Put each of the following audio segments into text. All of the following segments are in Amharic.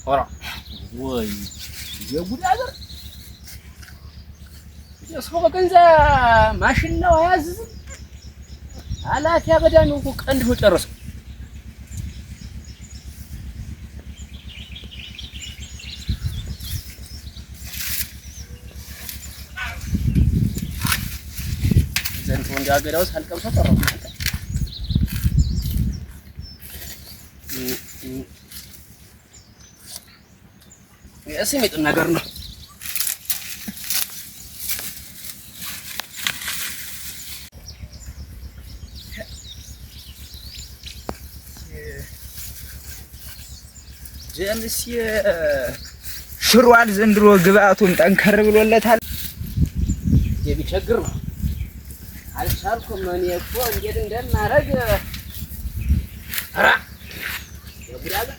ኧረ ወይ የጉድ አገር የሰው በገንዘብ ማሽን ነው አያዝዝም። አላት ያበዳን እኮ ቀንድ ነው ጨረሰው። ዘንድ ወንጋገዳው ሳልቀምሰው ቀረው። የስሜት ነገር ነው። ጀምስ ሽሯል ዘንድሮ ግብአቱም ጠንከር ብሎለታል። የሚቸግር ነው። አልቻልኩም እኔ እኮ እንዴት እንደማረግ ኧረ የጉዳለ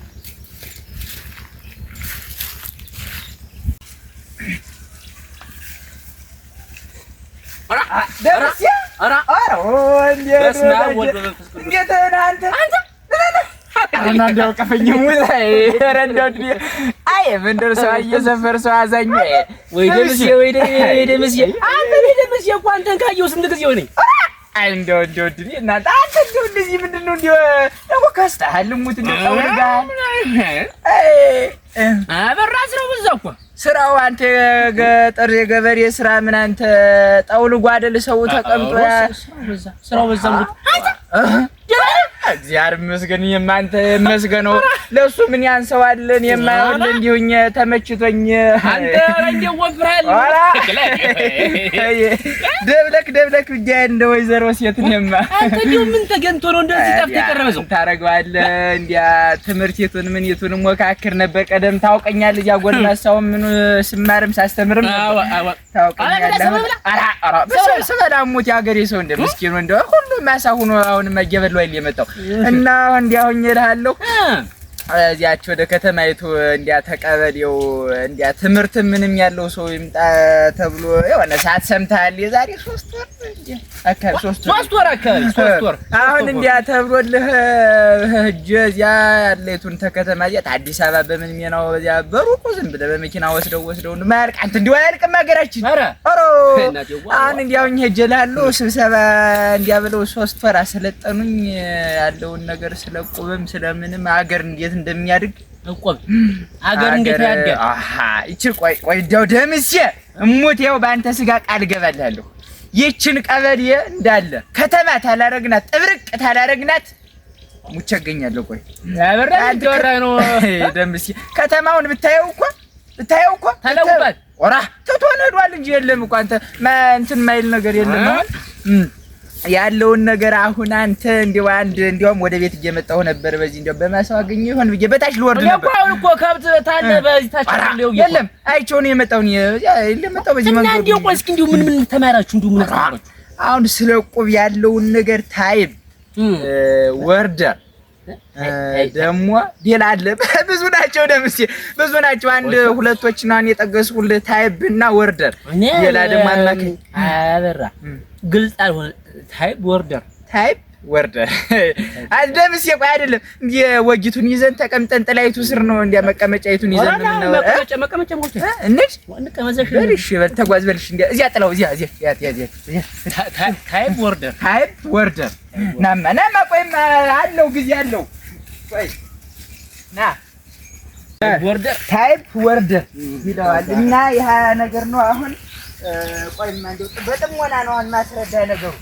አንዳንዴው ቀፈኝ ሙላይ ረንዳው አይ መንደር ሰው እየሰፈር ሰው አዛኝ ወይ ደምስ አንተ ደምስ እኮ አንተን ካየው ስንት ጊዜው ነኝ። አይ እንደው ድኒ እናንተ አንተ እንደው እንደዚህ ምንድነው እንደው እኮ ካስተሃል ሙት እንደው ጋር አበራ ስራው በዛው እኮ ስራው አንተ ገጠር የገበሬ ስራ ምን አንተ ጠውልጎ አይደል ሰው ተቀምጦ ስራው በዛው እግዚአብሔር ይመስገን። የማንተ መስገነው ለሱ ምን ያንሰዋልን? የማይሆን እንዲሁኝ ተመችቶኝ አንተ እንደው ወፍራል ደብለክ ብቻ እንደ ወይዘሮ ሴት ነማ አንተ እንደው ምን ተገንቶ ነው እንደዚህ ጠፍተ የቀረበው? ታረጋዋለህ እንዲያ ትምህርቱን ምን የቱን ሞካክር ነበር ቀደም ታውቀኛል። እያ ጎልማሳው ምን ስማርም ሳስተምርም ታውቀኛለህ። አራ በሰላሙት ያገሬ ሰው እንደ ምስኪኑ እንደው ሁሉ ማሳሁኑ አሁን መገበል ላይ የመጣው እና እንዲያውኝ እልሃለሁ እዚያች ወደ ከተማይቱ እንዲያ ተቀበሌው እንዲያ ትምህርት ምንም ያለው ሰው ይምጣ ተብሎ የሆነ ሰዓት ሰምተሃል? የዛሬ 3 ወር እንዴ አካባቢ 3 ወር አካባቢ 3 ወር አሁን እንዲያ ተብሎልህ ሂጅ እዚያ ያለቱን ተከተማ እዚያ አዲስ አበባ በምን ሚናው እዚያ በሩቁ ዝም ብለህ በመኪና ወስደው ማያልቅ አንተ እንዲው አያልቅም ሀገራችን። ኧረ አሁን እንዲያውኝ ሂጅ እልሃለሁ ስብሰባ እንዲያ ብለው 3 ወር አሰለጠኑኝ ያለውን ነገር ስለቁብም ስለምንም ሀገር እንዴት እንደሚያድግ እቆብ ሀገር እንዴት ያድጋል? አሃ እቺ ቆይ ዳው ደምሴ እሙት ያው ባንተ ስጋ ቃል ገባላለሁ። ይችን ቀበሌ እንዳለ ከተማ ታላረግናት ጥብርቅ ታላረግናት ሙቸ ገኛለሁ። ቆይ ያበራ እንደወራ ነው ደምሴ ከተማውን ብታየው እኮ ተለውጧል። ኦራ ተቶነዷል እንጂ የለም እኮ አንተ እንትን ማይል ነገር የለም ያለውን ነገር አሁን አንተ እንደው አንድ እንደውም ወደ ቤት እየመጣሁ ነበር። በዚህ እንደው በማሳው አገኘ ይሆን ብዬ በታች ልወርድ ነበር። አሁን እኮ ከብት ታለ በዚህ ታች ነው የለም አይቼው ነው የመጣው የመጣው በዚህ መንገድ። እና እንደው ቆይ እስኪ እንደው ምን ተማራችሁ እንደው ምን ተማራችሁ? አሁን ስለ ቁብ ያለውን ነገር ታይብ ወርደ ደሞ ሌላ አለ ብዙ ናቸው። ደምሴ ብዙ ናቸው። አንድ ሁለቶች ነው የጠገስኩልህ ታይብና ወርደር ሌላ ደግሞ አማከኝ አበራ ግልጽ አልሆነ ታይፕ ወርደር አደምስ የቆይ አይደለም የወጅቱን ይዘን ተቀምጠን ጥላይቱ ስር ነው እንዲያ መቀመጫይቱን ይዘን ነው መቀመጫ ሞት እንዴ ወንቀመዘሽ እሺ በል ተጓዝ በልሽ እንዲያ እዚያ ጥላው እዚያ ታይፕ ወርደር ናማ ቆይማ አለው ጊዜ አለው ቆይ ና ታይፕ ወርደር ይላል እና ያ ነገር ነው አሁን ቆይማ እንደው በጥሞና ነው ማስረዳ ነገሩ።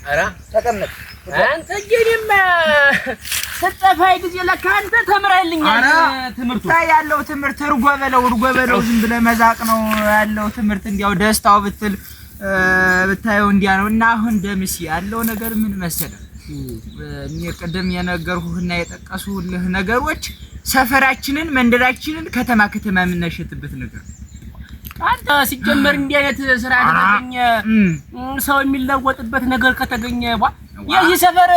ኧረ ተቀመጥ አንተ ጀኔማ ሰጠፋይ ጊዜ ለካ አንተ ተምረህልኛል። ትምህርቱ ያለው ትምህርት እርጎ በለው ዝም ብለህ መዛቅ ነው ያለው ትምህርት። እንዲያው ደስታው ብታየው እንዲያ ነው። እና አሁን ደምሴ ያለው ነገር ምን መሰለህ እኔ ቀደም የነገርኩህና የጠቀሱልህ ነገሮች ሰፈራችንን መንደራችንን ከተማ የምናሸትበት ነገር አንተ ሲጀመር እንዲህ አይነት ስራ ከተገኘ ሰው የሚለወጥበት ነገር ከተገኘ የዚህ ሰፈር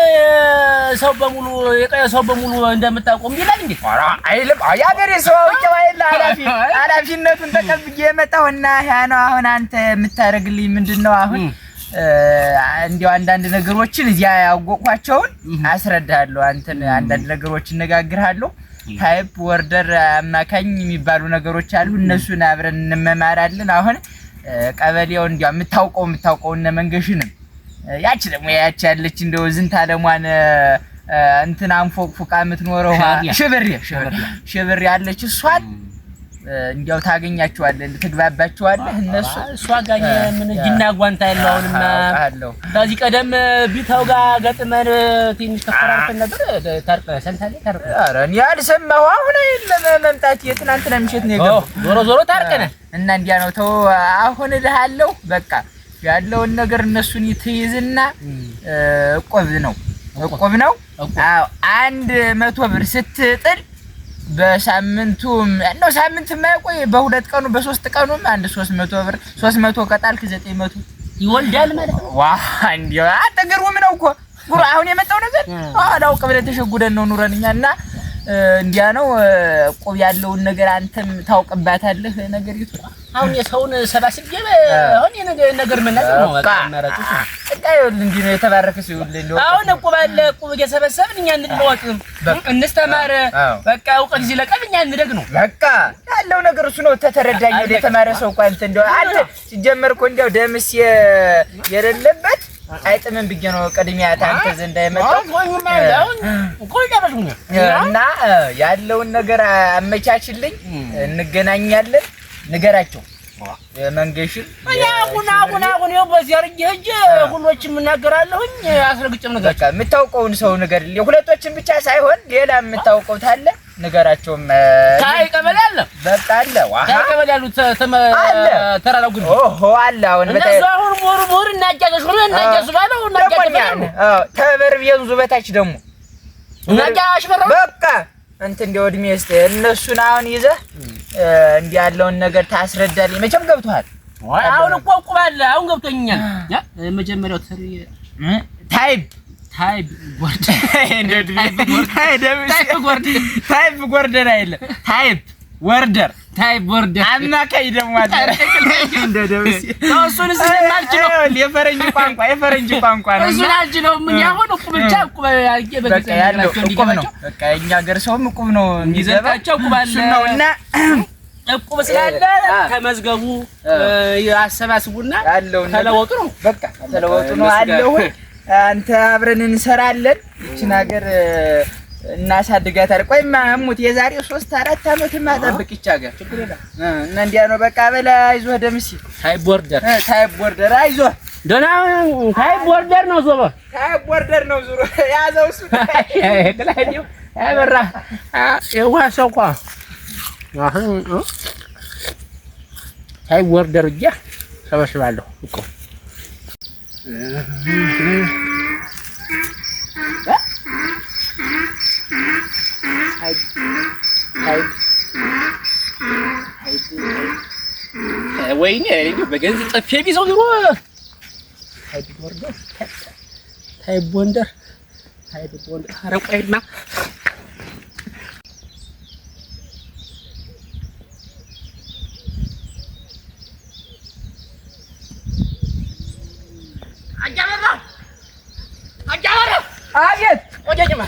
ሰው በሙሉ የቀየ ሰው በሙሉ እንደምታቆም ይላል እንዴ? ኧረ አይልም። ያገሬ ሰው አውቄው አይደል ኃላፊነቱን ተቀብዬ የመጣሁና ያ ነው። አሁን አንተ የምታረግልኝ ምንድነው? አሁን እንዲያው አንዳንድ ነገሮችን እዚያ ያወቅኳቸውን አስረዳለሁ። አንተን አንዳንድ ነገሮችን እነጋግርሃለሁ። ታይፕ ወርደር አማካኝ የሚባሉ ነገሮች አሉ። እነሱን አብረን እንመማራለን። አሁን ቀበሌው እንዲያው የምታውቀው እነ መንገሽንም ያቺ ደግሞ ያለች እንደው ዝንታ ለሟን እንትን አንፎቅፉቃ የምትኖረው ሽብር ያለች እሷን እንዲያው ታገኛቸዋለህ፣ ትግባባቸዋለህ። እሷ ጋር ምን ጅና ጓንታ ያለው አሁንማ ታዚ ቀደም ቢታው ጋር ገጥመን ትንሽ ተፈራርተን ነበር። ሰምታለህ? ኧረ እኔ አልሰማሁ። አሁን መምጣት የትናንትና ምሽት ነው የገባው። ዞሮ ታርቀናል እና እንዲያ ነው። ተው አሁን እልሃለሁ። በቃ ያለውን ነገር እነሱን ይትይዝና እቆብ ነው። አዎ 100 ብር ስትጥል በሳምንቱ ነው ሳምንት የማይቆይ በሁለት ቀኑ በሶስት ቀኑም 300 ብር 300 ከጣልክ 900 ይወልዳል ማለት ነው። ዋው እንዴ አትገርሙም ነው እኮ ጉራ አሁን የመጣው ነገር አላውቅ ብለን ተሸጉደን ነው ኑረንኛ እና እንዲያ ነው። ቆብ ያለውን ነገር አንተም ታውቅባታለህ። ነገር ይቱ አሁን የሰውን ሰባስጌ አሁን የነገር መናገር ነው። በቃ ማራጭ ታየው እንዴ ነው የተባረከ ሲውል ነው። አሁን ቆብ እየሰበሰብን እኛ እንድንወጥ እንስተማር በቃ እውቀት ይለቀል እኛ እንደግ ነው። በቃ ያለው ነገር እሱ ነው። ተተረዳኝ ወደ የተማረ ሰው እንኳን እንትን እንደው አንተ ሲጀመር እኮ እንደው ደምስ የሌለበት አይጥምን ብዬ ነው ቀድሚያ ታንተ ዘንዳ የመጣው እና ያለውን ነገር አመቻችልኝ። እንገናኛለን። ንገራቸው መንገሽ አሁን ይኸው በዚህ አርጌ ሂጅ ሁሎችም እናገራለሁኝ። አስረግጬም ነገር በቃ የምታውቀውን ሰው ንገር። ሁለቶችን ብቻ ሳይሆን ሌላ የምታውቀው ታለ ንገራቸውም። ታይ ቀበሌ አለ በቃ አለ ታይ ቀበሌ አሉ ተራራው ግን አለ። አሁን አሁን ሞር እናጃገሽ ሆነ እናጃሱ ባለው ተበርቢየን ዙበታች ደግሞ እናጃሽ በቃ እንትን እንደው እድሜስ እነሱን አሁን ይዘህ እንዲህ ያለውን ነገር ታስረዳልኝ። መቼም ገብቶሃል። አሁን እኮ ቁባለ አሁን ገብቶኛል። መጀመሪያው ታይፕ ወርደር አይደለም ታይፕ ወርደር አማካይ ደግሞ አለ እንደ ደምሲ እሱን ስለማልችለው የፈረንጅ ቋንቋ ነው። እሱን አልችለው። ምን ያሆን እቁብ ብቻ እቁብ አርጌ በገጸላቸው እንዲገባቸው በቃ እኛ ሀገር ሰውም እቁብ ነው እንዲዘታቸው እቁባለ ነውና እቁብ ስላለ ተመዝገቡ ያሰባስቡና ተለወጡ ነው። በቃ ተለወጡ ነው አለው። አንተ አብረን እንሰራለን። እቺን ሀገር እናሳድጋታለን። ቆይማ እሙት የዛሬ 3-4 አመት ማጠብቅ ይቻገር ችግር የለም እና እንዲያ ነው። በቃ በላ አይዞህ ደምሲ ታይፕ ቦርደር አይዞህ ደና ታይፕ ቦርደር ነው ዞሮ ያዘው እሱ ከላይው ያበራ የዋሰው ቋ አሁን ታይፕ ቦርደር እያ ሰበስባለሁ እኮ ወይኔ በገንዘብ ጠፌ ቢዘው ኑሮ ታይፕ ቦርደር አረቆይና አጃበራ አቤት ወጀጅማ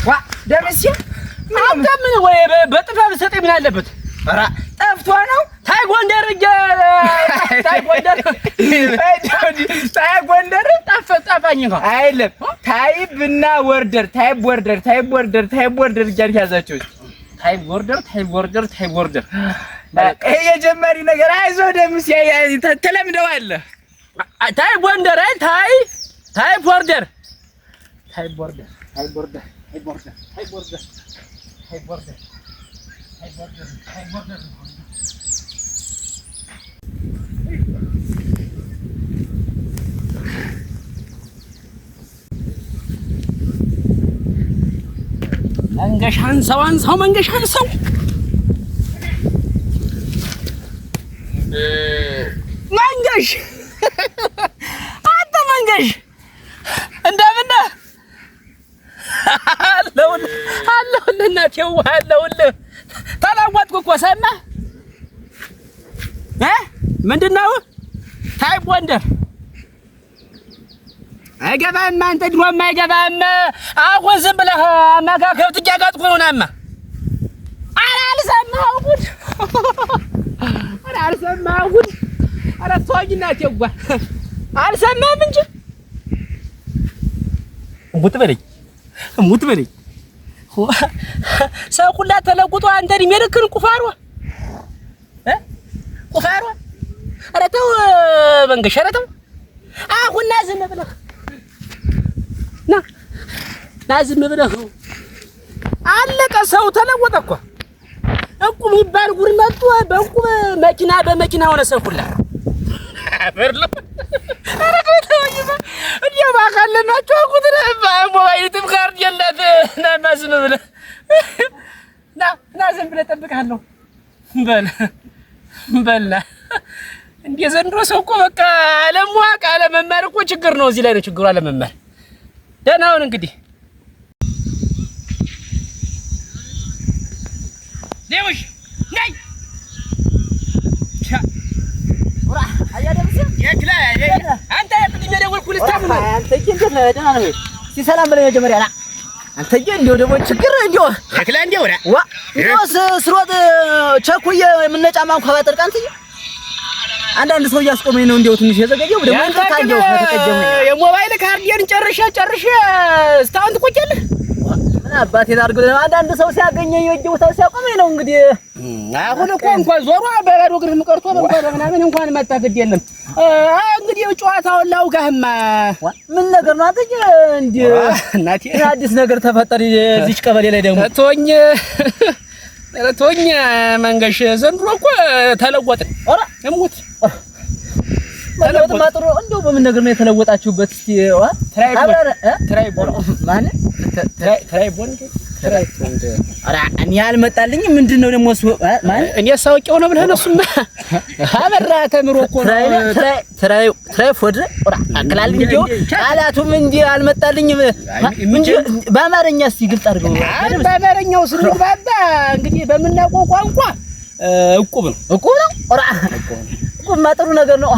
ዋ ደምሲ አንተ ምን ወይ በጥፋ ብትሰጠኝ ምን አለበት? ኧረ ጠፍቶ ነው። ታይ ጎንደር ጠፋኝ እንኳን አይደለም። ታይፕና ወርደር እያልክ ያዛቸው። ታይፕ ቦርደር ይሄ የጀመሪ ነገር አይዞህ ደምሲ ተለምደዋለህ። ታይፕ ጎንደር ታይፕ ቦርደር መንገሻን ሰው መንገሻን ሰው መንገሽ አንተ መንገሽ እንደምን ነህ? አለሁልህ እናቴው አለሁልህ። ተለወጥኩ እኮ ሰማህ? ምንድን ነው ታይፕ ወንደር አይገባህም አንተ ድሮም አይገባህም። አሁን ዝም ብለህ አማካ ከብት እያጋጥኩ ነው። ናማ ኧረ አልሰማሁም። ኧረ ተወኝ እናቴ ጓ አልሰማህም እንጂ ሙት በለኝ ሰው ሁላ ተለቁጦ አንተ እድሜ ልክህን ቁፋሮ ኧረ ተው መንገሻ ኧረ ተው አሁን ና ዝም ብለህ ና ዝም ብለህ አለቀ ሰው ተለወጠ እኮ እቁብ የሚባል ጉድ መጥቶ በእቁብ መኪና በመኪና ሆነ ሰው ሁላ አበርለ ኧረ ተወኝ እንዲያው ባካለናቸው አልኩት ሞባይል ትም ካርድ የላት ና ዝም ብለህ ና ዝም ብለህ እጠብቅሃለሁ በልና እንደ ዘንድሮ ሰው እኮ በቃ አለማወቅ አለመማር እኮ ችግር ነው። እዚህ ላይ ነው ችግሩ አለመማር። ደህና ሁን እንግዲህ ሌውሽ ነይ ወራ አያደምስ የክላ አንተ ያጥልኝ ደወልኩልህ ታም ነው አንተ እንዴት ነህ? ደህና ነህ? ሲሰላም በለኝ መጀመሪያ ና አንተ እንደው ደግሞ ችግር እንደው የክላ እንደው ዋ እንደውስ ስሮጥ ቸኩዬ የምነጫማን ከባጠርቅ አንተ አንዳንድ ሰው እያስቆመኝ ነው እንደው ትንሽ የዘገየው ደግሞ አንተ ታየው ተቀጀመኝ የሞባይል ካርድን ጨርሼ እስታውንት ቆጨልህ ምን አባቴ ታርገው አንዳንድ ሰው ሲያገኘኝ ወጅው ሲያቆመኝ ነው እንግዲህ አሁን እኮ እንኳን ዞሮ በባዶ እግርህ ምቀርቶ በባዶ ምናምን እንኳን መጣፈድ የለም እንግዲህ ጨዋታውን ላውጋህማ ምን ነገር ነው አንተ እንዴ እናቴ አዲስ ነገር ተፈጠረ እዚች ቀበሌ ላይ ደግሞ ተወኝ መንገሽ ዘንድሮ እኮ ተለወጥን ኧረ እሙት ተለወጥ ማጥሮ እንደው በምን ነገር ነው የተለወጣችሁበት እስቲ ትራይቦን ማለት ትራይቦን ኧረ እኔ አልመጣልኝም ምንድነው ደግሞ እሱ ማለት እኔ ሳውቂው ነው ብለህ ነውሱማ አበራ ተምሮ እኮ ነው ትራይፎድ ኧረ አክላል እንጂ ቃላቱም እንጂ አልመጣልኝም እንጂ በአማርኛ እስቲ ግልጽ አድርገው በአማርኛው ስንግባባ እንግዲህ በምናውቀው ቋንቋ እቁብ ነው ኧረ እቁብ ማጥሩ ነገር ነው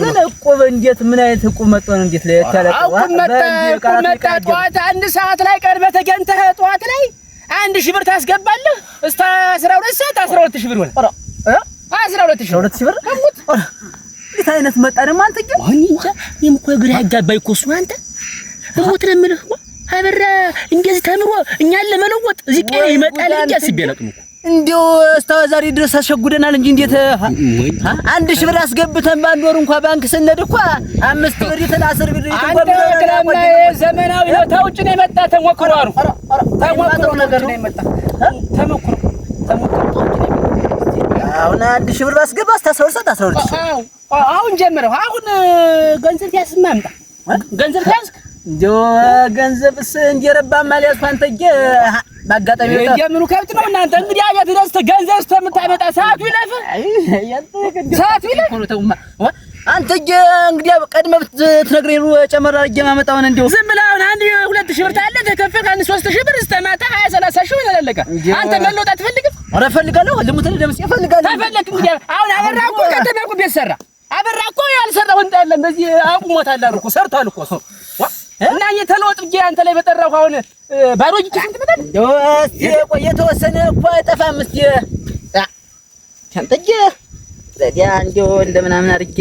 ግን እቁብ እንዴት ምን አይነት እቁብ መጥቶ ነው እንዴት ለተለቀው እቁብ መጣ ጠዋት 1 ሰዓት ላይ ቀርበህ ተገንተህ ጠዋት ላይ 1000 ብር ታስገባለህ እስከ 12 ሰዓት 12000 ብር ሆነ 12000 ብር እንዴት አይነት መጣ ደግሞ አንተ ግን እንጃ እኔም እኮ ግራ ያጋባኝ እኮ እሱ አንተ እሞት ነው የምልህ አበራ እንደዚህ ተምሮ እኛን ለመለወጥ እዚህ ቀን ይመጣል እንጂ አስቤ አላውቅም እኮ እንዴው እስከ ዛሬ ድረስ አሸጉደናል እንጂ እንዴት 1000 ብር አስገብተን ባንድ ወር እንኳን ባንክ ስነድ እኮ 5 ብር ይተላሰር ብር ይተቆም ዘመናዊ ነው ታውጭ ነው የመጣ ተሞክሮ ነገር ነው የመጣ ተሞክሮ አሁን 1000 ብር አስገባ እስከ 12 አሁን ጀምረው አሁን ገንዘብ ያስማምጣ ገንዘብ ያስክ እንደው ገንዘብስ እንዲረባ ማለት አንተዬ ባጋጣሚ የምኑ ከብት ነው እናንተ እንግዲህ አቤት ድረስ ገንዘብ እስከምታመጣ ሰዓቱ ይለፍ ሰዓቱ ይለፍ አንተዬ እንግዲህ ቀድመህ ትነግረኝ ነው ጨመራ እየማመጣውን እንደው ዝም ብለህ አሁን 1-2 ሺህ ብር ታለ ተከፈለ 3 ብር እስከማታ 20-30 ሺህ ተላለቀ አንተ መለወጥ አትፈልግም? ኧረ እፈልጋለሁ ልሙት ደምስ ይፈልጋል ተፈለክ እንግዲህ አሁን አበራ እኮ ከተማኩ ቤት ሰራ አበራ እኮ ያልሰራው እንት ያለ እንደዚህ አቁሞታል እኮ ሰርቷል እኮ እና የተለወጥ ብዬ አንተ ላይ በጠራው አሁን ባዶ እጅ ስንት መጣል እስቲ ቆይ የተወሰነ እኮ አይጠፋም እስቲ አንተዬ ዘዲያ እንደው እንደምናምን አድርጌ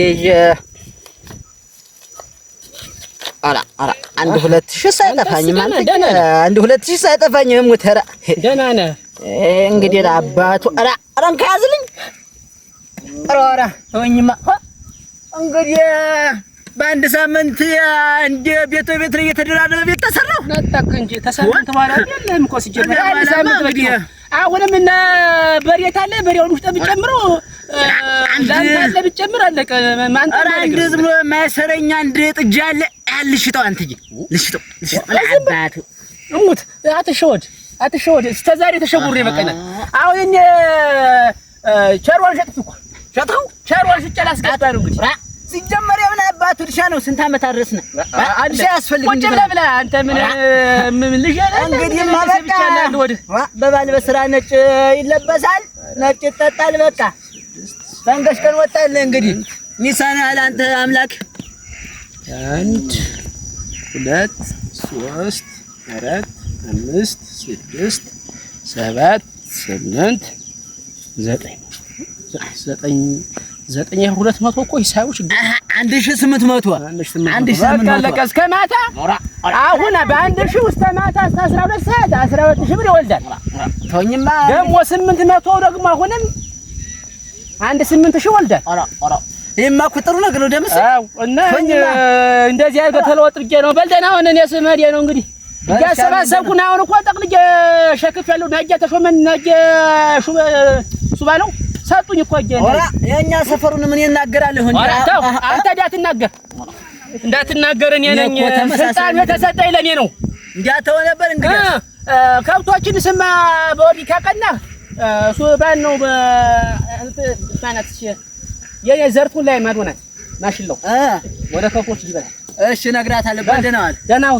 አራ 1-2 ሳይጠፋኝም አንተ 1-2 ሳይጠፋኝም ሙተራ ደህና ነህ እንግዲህ አባቱ አራ እንካዝልኝ አራ ተወኝማ እንግዲህ በአንድ ሳምንት እንደ ቤት ላይ የተደራረበ ቤት ተሰራው ነጣክ እንጂ ተሳምንት በኋላ አይደለም እኮ ሲጀምር አንድ ሳምንት በቂ አሁንም እና በሬት አለ በሬውን ውስጥ ብጨምረው አንተ ብጨምር አለቀ ማንተ አንድ ዝም ማሰረኛ አንድ ጥጃ አለ ልሽጠው አንተዬ ልሽጠው አባቱ እሙት አትሸወድ እስከ ዛሬ ተሸጉሬ በቀና አሁን እኔ ቸርዋን ሸጥኩ ቸርዋን ሽጨላ አስገባ ነው እንግዲህ ሲጀመር ያምን አባቱ ድርሻ ነው ስንት አመት አድረስና አንተ ያስፈልግ እንዴ ብላ አንተ ምን ልጅ እንግዲህ ማበቃ በባል በስራ ነጭ ይለበሳል ነጭ ይጠጣል በቃ መንገሽ ቀን ወጣል እንግዲህ ሚሳና አለ አንተ አምላክ 1 2 3 4 5 6 7 8 9,200 እኮ ሂሳቡ ችግር 1,800 አለቀ እስከ ማታ። አሁን በ1,000 ውስጥ ማታ እስከ 12 ሰዓት 12,000 ብር ይወልዳል። ተወኝማ ደግሞ 800 ደግሞ አሁንም 8,000 ይወልዳል። ይሄማ እኮ ጥሩ ነገር ነው ደምስ። አዎ እና እንደዚህ አድርገህ ተለወጥርጌ ነው በልደና አሁን እኔ ስመዴ ነው እንግዲህ እያሰባሰብኩና አሁን እኮ ጠቅልዬ ሸክፍ ያለው ናጀ ተሾመን ናጀ ሱባለው ሰጡኝ እኮ የኛ ሰፈሩን ምን ይናገራለሁ እንዴ? አንተ እንዳትናገር እኔ ነኝ ስልጣን የተሰጠኝ ለኔ ነው። እንዲያተው ነበር እንግዲህ ከብቶችን ስማ በወዲህ ካቀና ሱባን ነው በማናት የኔ ዘርቱን ላይ ማዶናት ማሽለው ወደ ከብቶች ይበላል። እሺ ነግራታለሁ። በደናዋል ደናው